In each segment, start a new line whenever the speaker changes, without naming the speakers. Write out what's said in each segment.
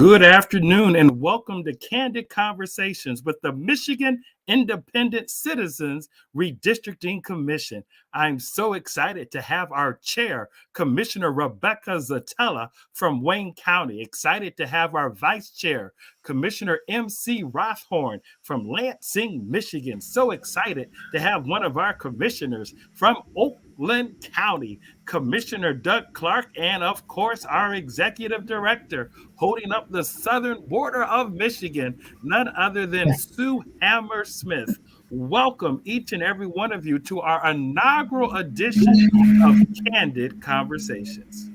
Good afternoon and welcome to Candid Conversations with the Michigan Independent Citizens Redistricting Commission. I'm so excited to have our chair, Commissioner Rebecca Zatella from Wayne County. Excited to have our vice chair, Commissioner MC Rothhorn from Lansing, Michigan. So excited to have one of our commissioners from Oakland County, Commissioner Doug Clark, and of course, our executive director holding up the southern border of Michigan, none other than Sue Hammersmith. Welcome each and every one of you to our inaugural edition of Candid Conversations.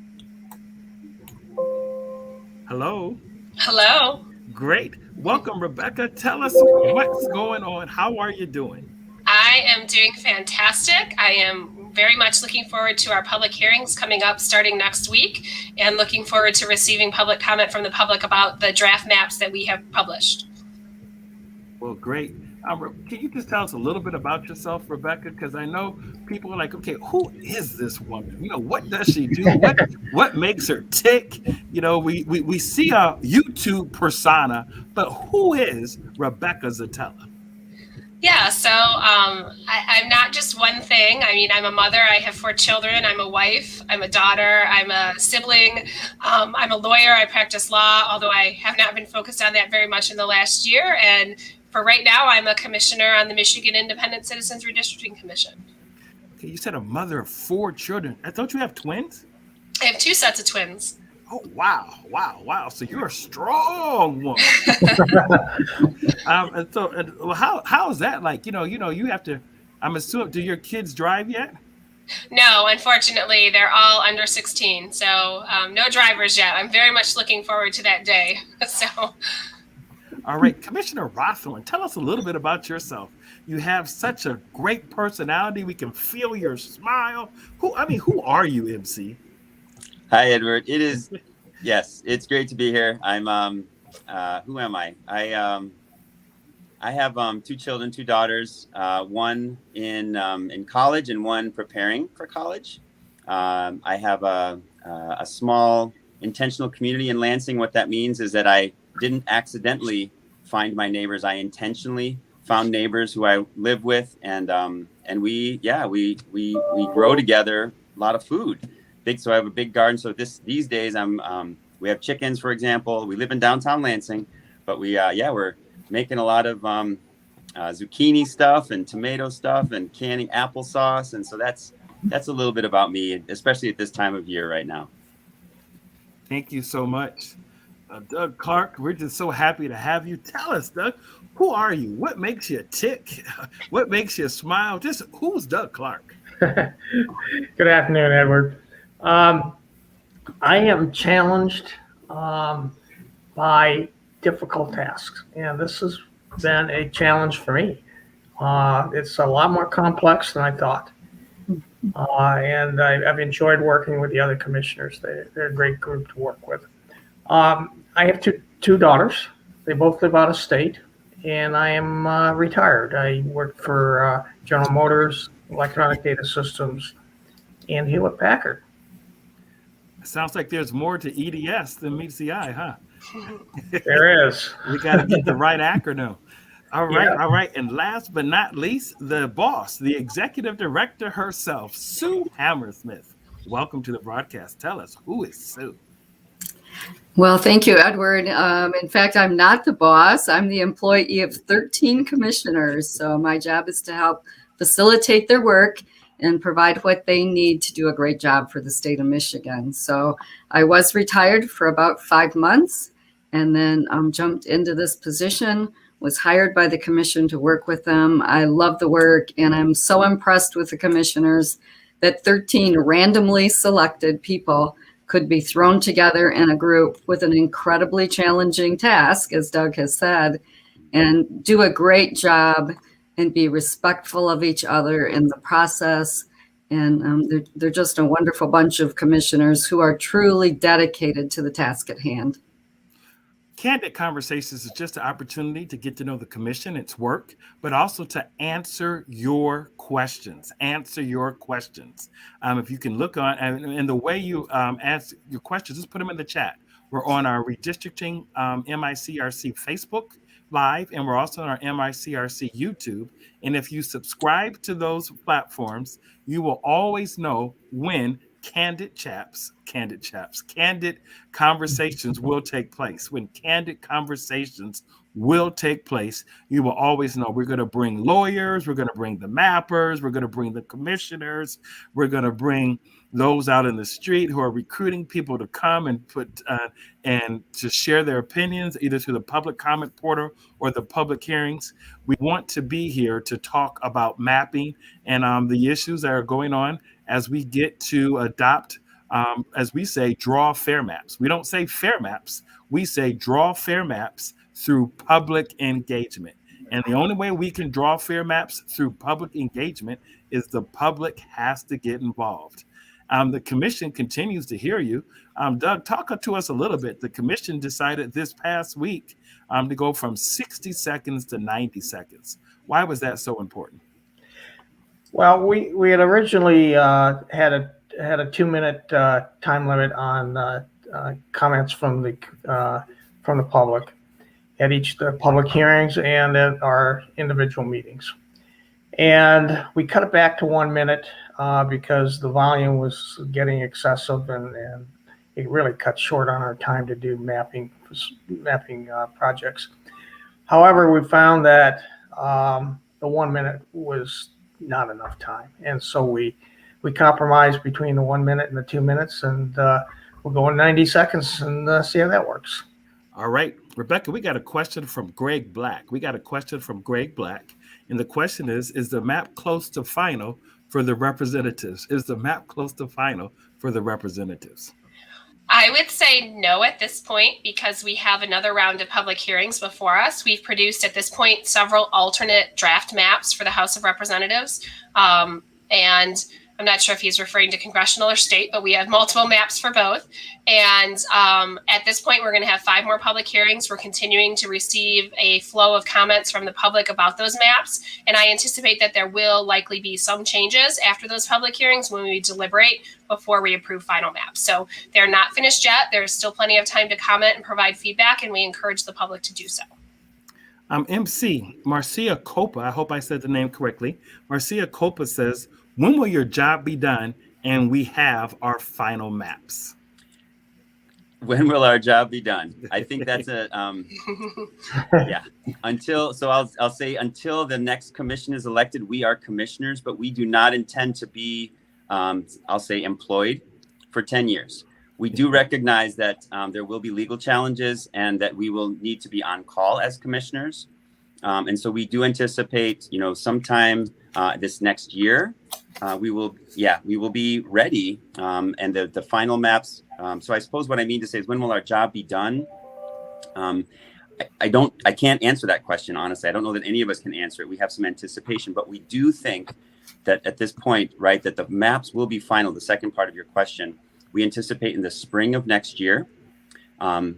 Hello.
Hello.
Great. Welcome, Rebecca. Tell us what's going on. How are you doing?
I am doing fantastic. I am very much looking forward to our public hearings coming up starting next week and looking forward to receiving public comment from the public about the draft maps that we have published.
Well, great. Can you just tell us a little bit about yourself, Rebecca? Because I know people are like, okay, who is this woman? You know, what does she do? What makes her tick? You know, we see a YouTube persona, but who is Rebecca Zatella?
Yeah, so I'm not just one thing. I mean, I'm a mother. I have 4 children. I'm a wife. I'm a daughter. I'm a sibling. I'm a lawyer. I practice law, although I have not been focused on that very much in the last year. And for right now, I'm a commissioner on the Michigan Independent Citizens Redistricting Commission.
Okay, you said a mother of 4 children. Don't you have twins?
I have 2 sets of twins.
Oh, wow. So you're a strong woman. How is that like? You know, you have to, I'm assuming, do your kids drive yet?
No, unfortunately, they're all under 16. So no drivers yet. I'm very much looking forward to that day.
All right, Commissioner Rothhorn, tell us a little bit about yourself. You have such a great personality. We can feel your smile. Who are you, MC?
Hi, Edward. Yes, it's great to be here. I'm, who am I? I have 2 children, 2 daughters, one in college and one preparing for college. I have a small intentional community in Lansing. What that means is that I didn't accidentally find my neighbors. I intentionally found neighbors who I live with, and we grow together a lot of food. So I have a big garden. So these days we have chickens, for example. We live in downtown Lansing, but we're making a lot of zucchini stuff and tomato stuff and canning applesauce. And so that's a little bit about me, especially at this time of year right now.
Thank you so much. Doug Clark, we're just so happy to have you. Tell us, Doug, who are you? What makes you tick? What makes you smile? Just who's Doug Clark?
Good afternoon, Edward. I am challenged by difficult tasks, and this has been a challenge for me. It's a lot more complex than I thought, and I've enjoyed working with the other commissioners. They're a great group to work with. I have two daughters. They both live out of state, and I am retired. I work for General Motors, Electronic Data Systems, and Hewlett Packard.
Sounds like there's more to EDS than meets the eye, huh?
There is.
We got to get the right acronym. All right. And last but not least, the boss, the executive director herself, Sue Hammersmith. Welcome to the broadcast. Tell us, who is Sue?
Well, thank you, Edward. In fact, I'm not the boss. I'm the employee of 13 commissioners. So my job is to help facilitate their work and provide what they need to do a great job for the state of Michigan. So I was retired for about 5 months and then jumped into this position, was hired by the commission to work with them. I love the work, and I'm so impressed with the commissioners that 13 randomly selected people could be thrown together in a group with an incredibly challenging task, as Doug has said, and do a great job and be respectful of each other in the process. And they're just a wonderful bunch of commissioners who are truly dedicated to the task at hand.
Candid Conversations is just an opportunity to get to know the commission, its work, but also to answer your questions. If you can look on, and the way you answer your questions, just put them in the chat. We're on our redistricting MICRC Facebook Live, and we're also on our MICRC YouTube. And if you subscribe to those platforms, you will always know when Candid Conversations will take place. When Candid Conversations will take place, you will always know we're going to bring lawyers, we're going to bring the mappers, we're going to bring the commissioners, we're going to bring those out in the street who are recruiting people to come and and to share their opinions either through the public comment portal or the public hearings. We want to be here to talk about mapping and the issues that are going on as we get to adopt, as we say, draw fair maps. We don't say fair maps, we say draw fair maps through public engagement. And the only way we can draw fair maps through public engagement is the public has to get involved. The commission continues to hear you. Doug, talk to us a little bit. The commission decided this past week to go from 60 seconds to 90 seconds. Why was that so important?
Well, we had originally had a 2-minute time limit on comments from the public at each the public hearings and at our individual meetings, and we cut it back to 1 minute because the volume was getting excessive, and it really cut short on our time to do mapping projects. However, we found that the 1 minute was not enough time, and so we compromised between the 1 minute and the 2 minutes, and we'll go in 90 seconds and see how that works.
All right, Rebecca, we got a question from Greg Black. And the question is the map close to final for the representatives?
I would say no at this point because we have another round of public hearings before us. We've produced at this point several alternate draft maps for the House of Representatives. And I'm not sure if he's referring to congressional or state, but we have multiple maps for both. And at this point, we're going to have 5 more public hearings. We're continuing to receive a flow of comments from the public about those maps. And I anticipate that there will likely be some changes after those public hearings when we deliberate before we approve final maps. So they're not finished yet. There's still plenty of time to comment and provide feedback, and we encourage the public to do so.
MC, Marcia Copa, I hope I said the name correctly. Marcia Copa says, when will your job be done and we have our final maps?
When will our job be done? I think that's a yeah. I'll say until the next commission is elected, we are commissioners, but we do not intend to be I'll say employed for 10 years. We do recognize that there will be legal challenges and that we will need to be on call as commissioners. And so we do anticipate, sometime this next year, we will be ready. And the final maps. So I suppose what I mean to say is, when will our job be done? I can't answer that question, honestly. I don't know that any of us can answer it. We have some anticipation, but we do think that at this point, right, that the maps will be final. The second part of your question, we anticipate in the spring of next year. And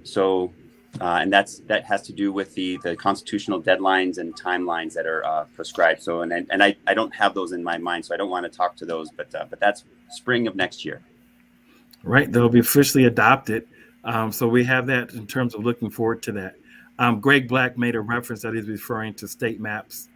that has to do with the constitutional deadlines and timelines that are prescribed. So, and I don't have those in my mind, so I don't want to talk to those, but that's spring of next year.
Right. They'll be officially adopted. So we have that in terms of looking forward to that. Greg Black made a reference that he's referring to state maps,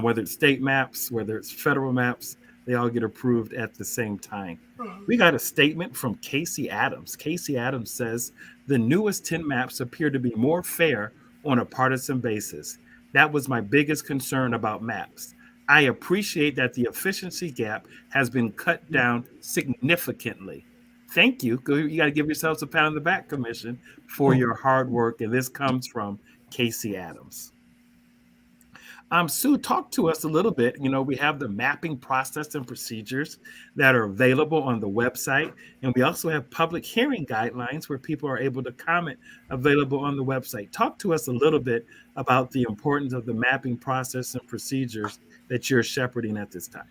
whether it's state maps, whether it's federal maps, they all get approved at the same time. We got a statement from Casey Adams. Casey Adams says, the newest 10 maps appear to be more fair on a partisan basis. That was my biggest concern about maps. I appreciate that the efficiency gap has been cut down significantly. Thank you. You got to give yourselves a pat on the back, Commission, for your hard work. And this comes from Casey Adams. Sue, talk to us a little bit. We have the mapping process and procedures that are available on the website. And we also have public hearing guidelines where people are able to comment available on the website. Talk to us a little bit about the importance of the mapping process and procedures that you're shepherding at this time.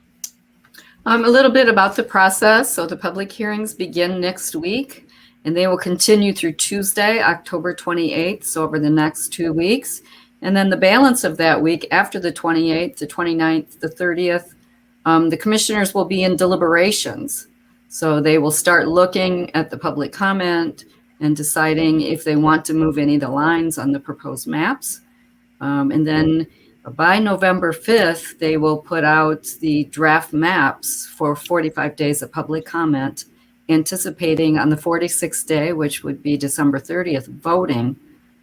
A little bit about the process. So the public hearings begin next week, and they will continue through Tuesday, October 28th, so over the next 2 weeks. And then the balance of that week, after the 28th, the 29th, the 30th, the commissioners will be in deliberations. So they will start looking at the public comment and deciding if they want to move any of the lines on the proposed maps. And then by November 5th, they will put out the draft maps for 45 days of public comment, anticipating on the 46th day, which would be December 30th, voting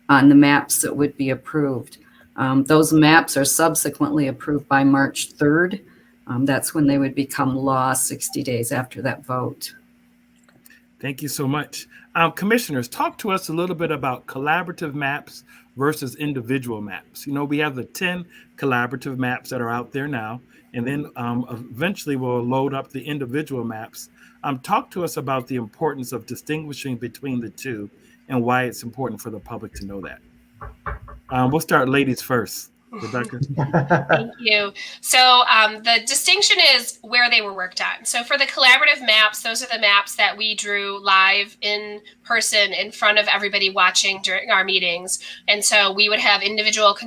on the maps that would be approved. Those maps are subsequently approved by March 3rd. That's when they would become law 60 days after that vote.
Thank you so much. Commissioners, talk to us a little bit about collaborative maps versus individual maps. We have the 10 collaborative maps that are out there now, and then eventually we'll load up the individual maps. Talk to us about the importance of distinguishing between the two and why it's important for the public to know that. We'll start ladies first. Rebecca.
Thank you. So the distinction is where they were worked on. So for the collaborative maps, those are the maps that we drew live in person in front of everybody watching during our meetings. And so we would have individual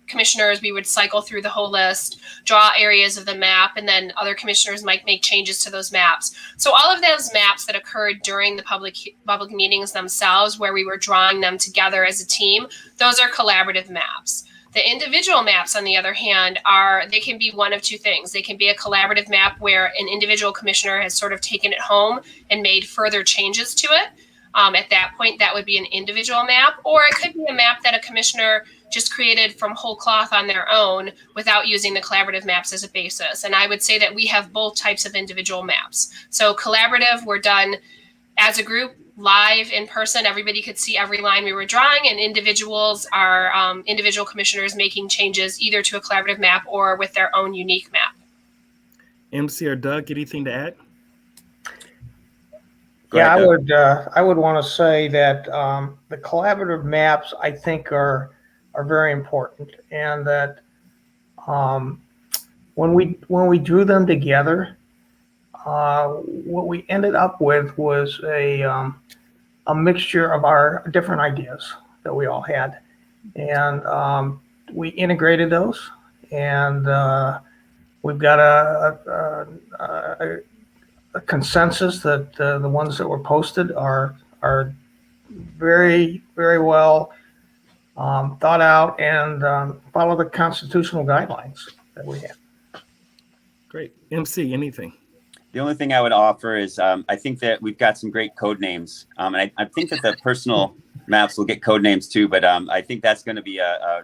commissioners, we would cycle through the whole list, draw areas of the map, and then other commissioners might make changes to those maps. So all of those maps that occurred during the public meetings themselves, where we were drawing them together as a team, those are collaborative maps. The individual maps, on the other hand, they can be one of two things. They can be a collaborative map where an individual commissioner has sort of taken it home and made further changes to it. At that point, that would be an individual map, or it could be a map that a commissioner just created from whole cloth on their own without using the collaborative maps as a basis. And I would say that we have both types of individual maps. So collaborative were done as a group, live in person. Everybody could see every line we were drawing, and individuals are individual commissioners making changes either to a collaborative map or with their own unique map.
MC or Doug, anything to add?
Yeah, I would want to say that the collaborative maps, I think, are very important, and that when we drew them together, what we ended up with was a mixture of our different ideas that we all had, and we integrated those, and we've got a consensus that the ones that were posted are very, very well thought out and follow the constitutional guidelines that we have.
Great. MC, anything?
The only thing I would offer is I think that we've got some great code names. And I think that the personal maps will get code names too, but I think that's going to be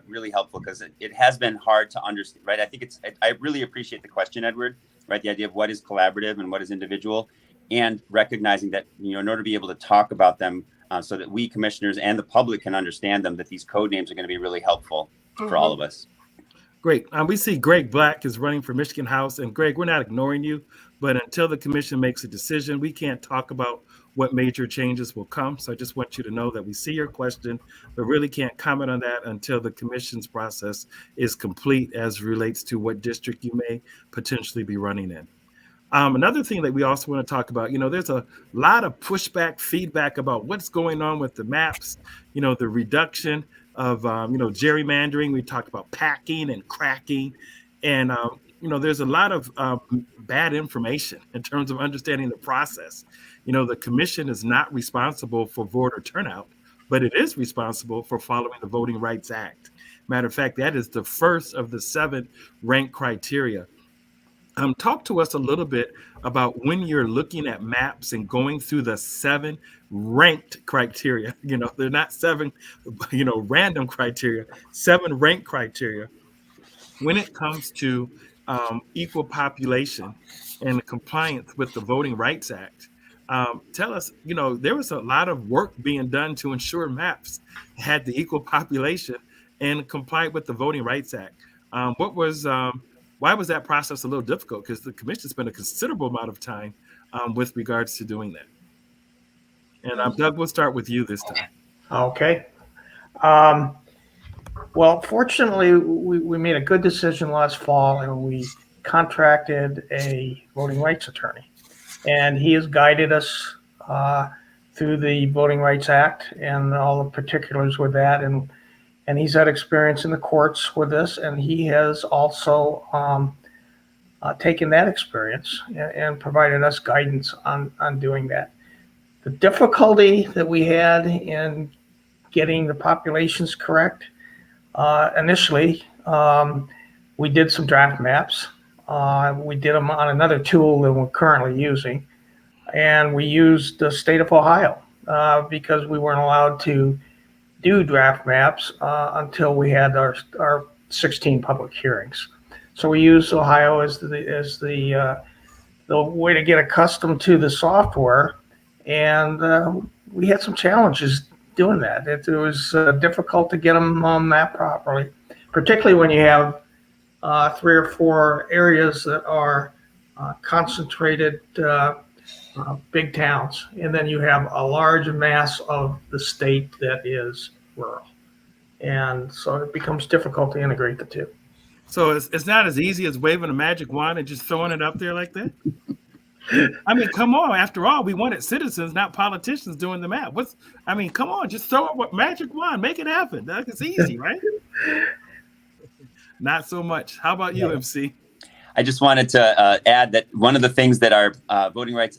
really helpful because it has been hard to understand, right? I really appreciate the question, Edward, right? The idea of what is collaborative and what is individual, and recognizing that, in order to be able to talk about them so that we commissioners and the public can understand them, that these code names are going to be really helpful for all of us.
Great. We see Greg Black is running for Michigan House. And Greg, we're not ignoring you, but until the commission makes a decision, we can't talk about what major changes will come. So I just want you to know that we see your question, but really can't comment on that until the commission's process is complete as relates to what district you may potentially be running in. Another thing that we also want to talk about, there's a lot of pushback, feedback about what's going on with the maps, the reduction of, gerrymandering. We talked about packing and cracking. And, there's a lot of bad information in terms of understanding the process. The commission is not responsible for voter turnout, but it is responsible for following the Voting Rights Act. Matter of fact, that is the first of the 7 ranked criteria. Talk to us a little bit about when you're looking at maps and going through the 7 ranked criteria. They're not 7, random criteria, 7 ranked criteria. When it comes to equal population and compliance with the Voting Rights Act, tell us, there was a lot of work being done to ensure maps had the equal population and complied with the Voting Rights Act. Why was that process a little difficult? Because the commission spent a considerable amount of time with regards to doing that. And Doug, we'll start with you this time.
Okay. Well, fortunately, we made a good decision last fall, and we contracted a voting rights attorney. And he has guided us through the Voting Rights Act and all the particulars with that. And he's had experience in the courts with this, and he has also taken that experience and provided us guidance on doing that. The difficulty that we had in getting the populations correct, initially, we did some draft maps. We did them on another tool that we're currently using. And we used the state of Ohio because we weren't allowed to do draft maps until we had our 16 public hearings. So we used Ohio as the way to get accustomed to the software, and we had some challenges doing that. It was difficult to get them mapped properly, particularly when you have 3 or 4 areas that are concentrated big towns, and then you have a large mass of the state that is rural, and so it becomes difficult to integrate the two.
So it's not as easy as waving a magic wand and just throwing it up there like that. I mean, come on. After all, we wanted citizens, not politicians, doing the math. Come on, just throw a magic wand, make it happen. It's easy, right? Not so much. How about you, MC?
I just wanted to add that one of the things that our voting rights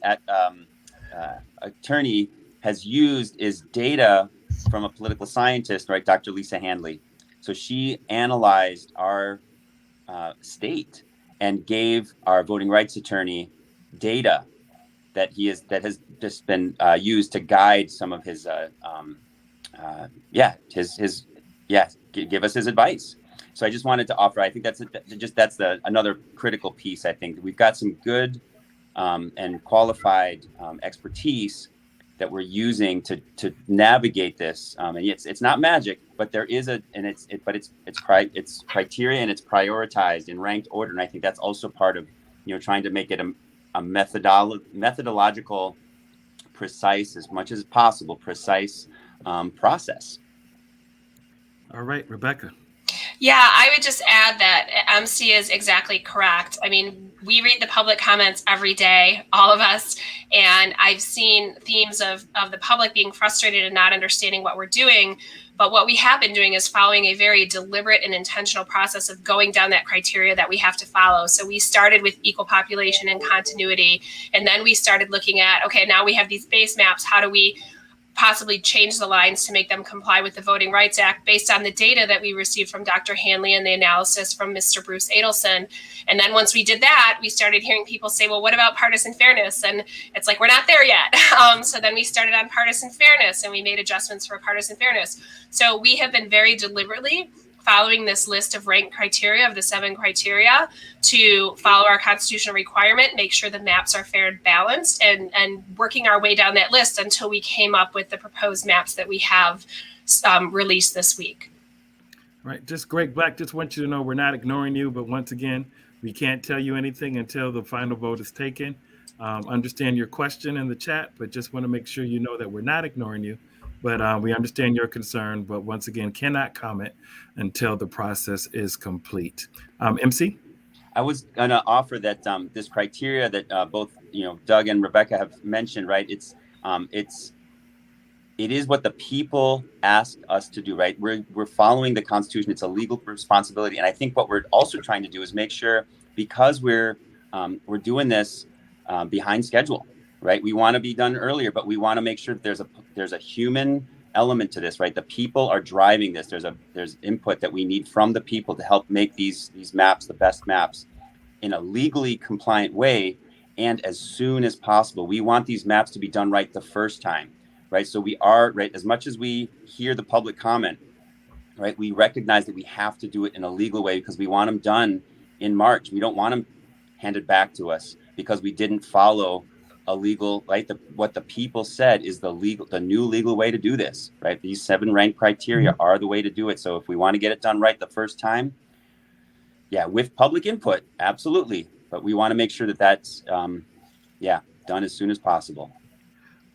attorney has used is data from a political scientist, right, Dr. Lisa Handley. So she analyzed our state and gave our voting rights attorney data that has just been used to guide some of his give us his advice. So I just wanted to offer, I think that's another critical piece. I think we've got some good and qualified expertise that we're using to navigate this. And it's not magic, but there is it's criteria, and it's prioritized in ranked order. And I think that's also part of, trying to make it a methodological, precise, as much as possible, precise process.
All right, Rebecca.
Yeah, I would just add that MC is exactly correct. I mean, we read the public comments every day, all of us, and I've seen themes of the public being frustrated and not understanding what we're doing. But what we have been doing is following a very deliberate and intentional process of going down that criteria that we have to follow. So we started with equal population and continuity, and then we started looking at, okay, now we have these base maps. How do we possibly change the lines to make them comply with the Voting Rights Act based on the data that we received from Dr. Handley and the analysis from Mr. Bruce Adelson? And then once we did that, we started hearing people say, well, what about partisan fairness? And it's like, we're not there yet. So then we started on partisan fairness, and we made adjustments for partisan fairness. So we have been very deliberately following this list of ranked criteria, of the 7 criteria, to follow our constitutional requirement, make sure the maps are fair and balanced, and working our way down that list until we came up with the proposed maps that we have released this week.
Right. Just Greg Black, just want you to know we're not ignoring you, but once again, we can't tell you anything until the final vote is taken. Understand your question in the chat, but just want to make sure you know that we're not ignoring you. But we understand your concern, but once again, cannot comment until the process is complete. MC?
I was going to offer that this criteria that both Doug and Rebecca have mentioned, right? It is what the people ask us to do, right? We're following the Constitution. It's a legal responsibility, and I think what we're also trying to do is make sure, because we're doing this behind schedule, right? We want to be done earlier, but we want to make sure that there's a human element to this, right? The people are driving this. There's input that we need from the people to help make these maps the best maps in a legally compliant way, and as soon as possible. We want these maps to be done right the first time, right? So we are, right, as much as we hear the public comment, right, we recognize that we have to do it in a legal way because we want them done in March. We don't want them handed back to us because we didn't follow a legal, right? What the people said is the new legal way to do this, right? These 7 ranked criteria are the way to do it. So if we want to get it done right the first time, with public input, absolutely. But we want to make sure that that's, done as soon as possible.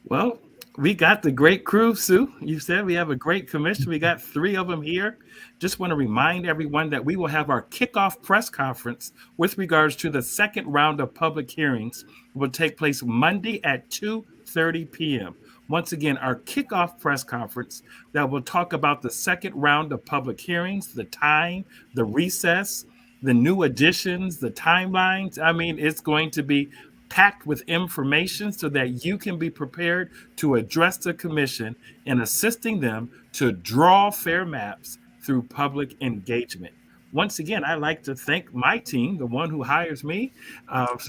Well, we got the great crew, Sue. You said we have a great commission. We got 3 of them here. Just want to remind everyone that we will have our kickoff press conference with regards to the second round of public hearings. It will take place Monday at 2:30 p.m. Once again, our kickoff press conference that will talk about the second round of public hearings, the time, the recess, the new additions, the timelines. I mean, it's going to be packed with information so that you can be prepared to address the commission in assisting them to draw fair maps through public engagement. Once again, I'd like to thank my team, the one who hires me,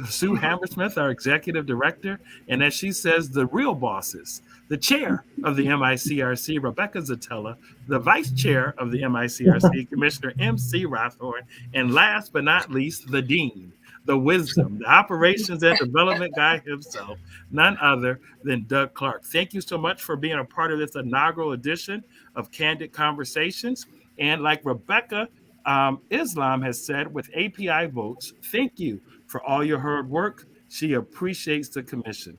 Sue Hammersmith, our executive director, and as she says, the real bosses, the chair of the MICRC, Rebecca Zatella, the vice chair of the MICRC, Commissioner MC Rothhorn, and last but not least, the dean, the wisdom, the operations and development guy himself, none other than Doug Clark. Thank you so much for being a part of this inaugural edition of Candid Conversations. And like Rebecca Islam has said with API votes, thank you for all your hard work. She appreciates the commission.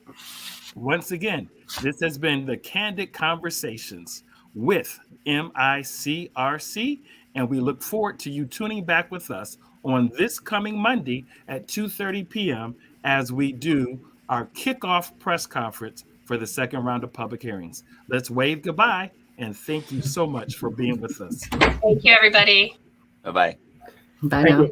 Once again, this has been the Candid Conversations with MICRC, and we look forward to you tuning back with us on this coming Monday at 2:30 p.m. as we do our kickoff press conference for the second round of public hearings. Let's wave goodbye, and thank you so much for being with us.
Thank you, everybody.
Bye-bye.
Bye now.